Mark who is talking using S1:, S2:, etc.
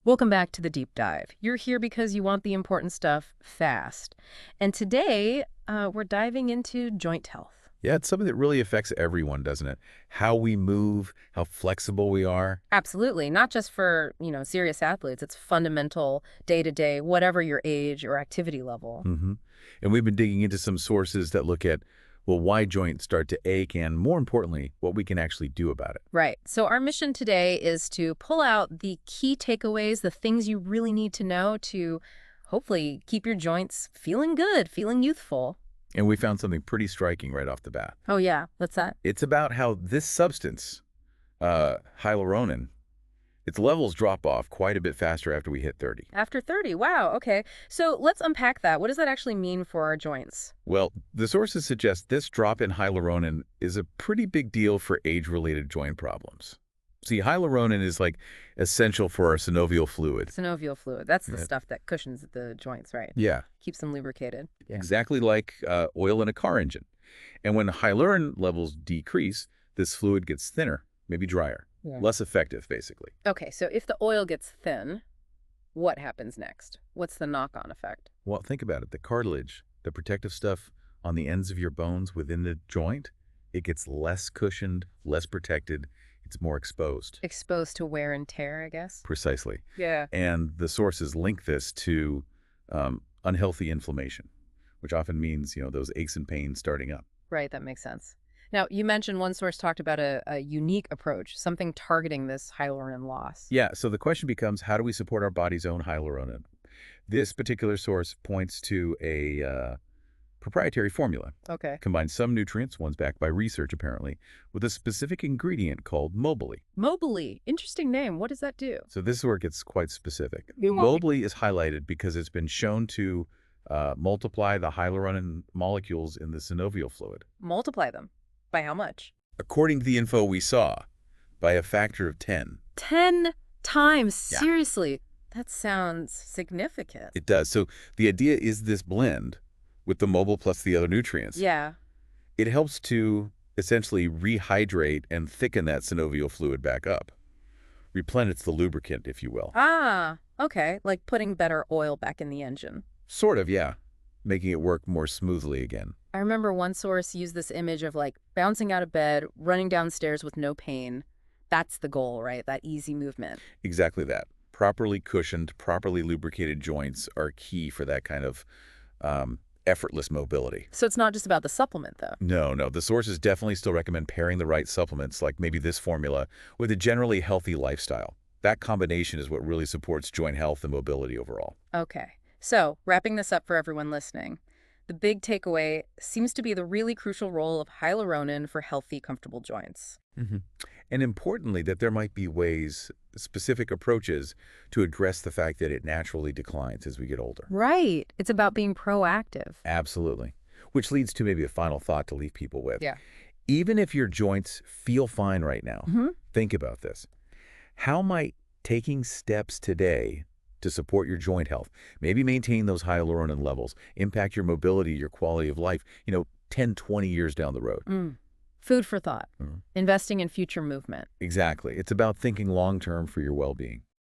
S1: Welcome back to the deep dive. You're here because you want the important stuff fast. And today, we're diving into joint health.
S2: Yeah, it's something that really affects everyone, doesn't it? How we move, how flexible we are.
S1: Absolutely. Not just for, serious athletes. It's fundamental day to day, whatever your age or activity level.
S2: hmm And we've been digging into some sources that look at, well, why joints start to ache and, more importantly, what we can actually do about it.
S1: Right. So our mission today is to pull out the key takeaways, the things you really need to know to hopefully keep your joints feeling good, feeling youthful.
S2: And we found something pretty striking right off the bat.
S1: Oh, yeah. What's that?
S2: It's about how this substance, hyaluronan, its levels drop off quite a bit faster after we hit 30.
S1: After 30. Wow. Okay. So let's unpack that. What does that actually mean for our joints?
S2: Well, the sources suggest this drop in hyaluronan is a pretty big deal for age-related joint problems. See, hyaluronan is like essential for our synovial fluid.
S1: Synovial fluid. That's the
S2: Yeah.
S1: stuff that cushions the joints, right?
S2: Yeah,
S1: Keeps them lubricated.
S2: exactly like oil in a car engine. And when hyaluron levels decrease, this fluid gets thinner, maybe drier,
S1: Yeah.
S2: less effective, basically.
S1: Okay, so if the oil gets thin, what happens next? What's the knock-on effect?
S2: Well, think about it. The cartilage, the protective stuff on the ends of your bones within the joint, it gets less cushioned, less protected. It's more exposed.
S1: Exposed to wear and tear, I guess?
S2: Precisely.
S1: Yeah.
S2: And the sources link this to unhealthy inflammation, which often means, those aches and pains starting up.
S1: Right, that makes sense. Now, you mentioned one source talked about a unique approach, something targeting this hyaluron loss.
S2: Yeah, so the question becomes, how do we support our body's own hyaluronan? This particular source points to a proprietary formula.
S1: Okay.
S2: Combines some nutrients, one's backed by research apparently, with a specific ingredient called Mobility.
S1: Mobily. Interesting name. What does that do?
S2: So this is where it gets quite specific.
S1: You want-
S2: Mobility is highlighted because it's been shown to multiply the hyaluronan molecules in the synovial fluid.
S1: Multiply them. By how much?
S2: According to the info we saw, by a factor of 10.
S1: 10 times.
S2: Yeah.
S1: Seriously. That sounds significant.
S2: It does. So the idea is this blend with the mobile plus the other nutrients.
S1: Yeah.
S2: It helps to essentially rehydrate and thicken that synovial fluid back up. Replenish the lubricant, if you will.
S1: Ah, okay. Like putting better oil back in the engine.
S2: Sort of, yeah. Making it work more smoothly again.
S1: I remember one source used this image of like bouncing out of bed, running downstairs with no pain. That's the goal, right? That easy movement.
S2: Exactly that. Properly cushioned, properly lubricated joints are key for that kind of effortless mobility.
S1: So it's not just about the supplement, though.
S2: No. The sources definitely still recommend pairing the right supplements, like maybe this formula, with a generally healthy lifestyle. That combination is what really supports joint health and mobility overall.
S1: Okay. So wrapping this up for everyone listening, the big takeaway seems to be the really crucial role of hyaluronan for healthy, comfortable joints.
S2: And importantly, that there might be ways, specific approaches to address the fact that it naturally declines as we get older.
S1: Right. It's about being proactive.
S2: Absolutely. Which leads to maybe a final thought to leave people with.
S1: Yeah.
S2: Even if your joints feel fine right now,
S1: Mhm.
S2: think about this. How might taking steps today to support your joint health, maybe maintain those hyaluronan levels, impact your mobility, your quality of life, 10, 20 years down the road?
S1: Food for thought.
S2: Mhm.
S1: Investing in future movement.
S2: Exactly. It's about thinking long-term for your well-being.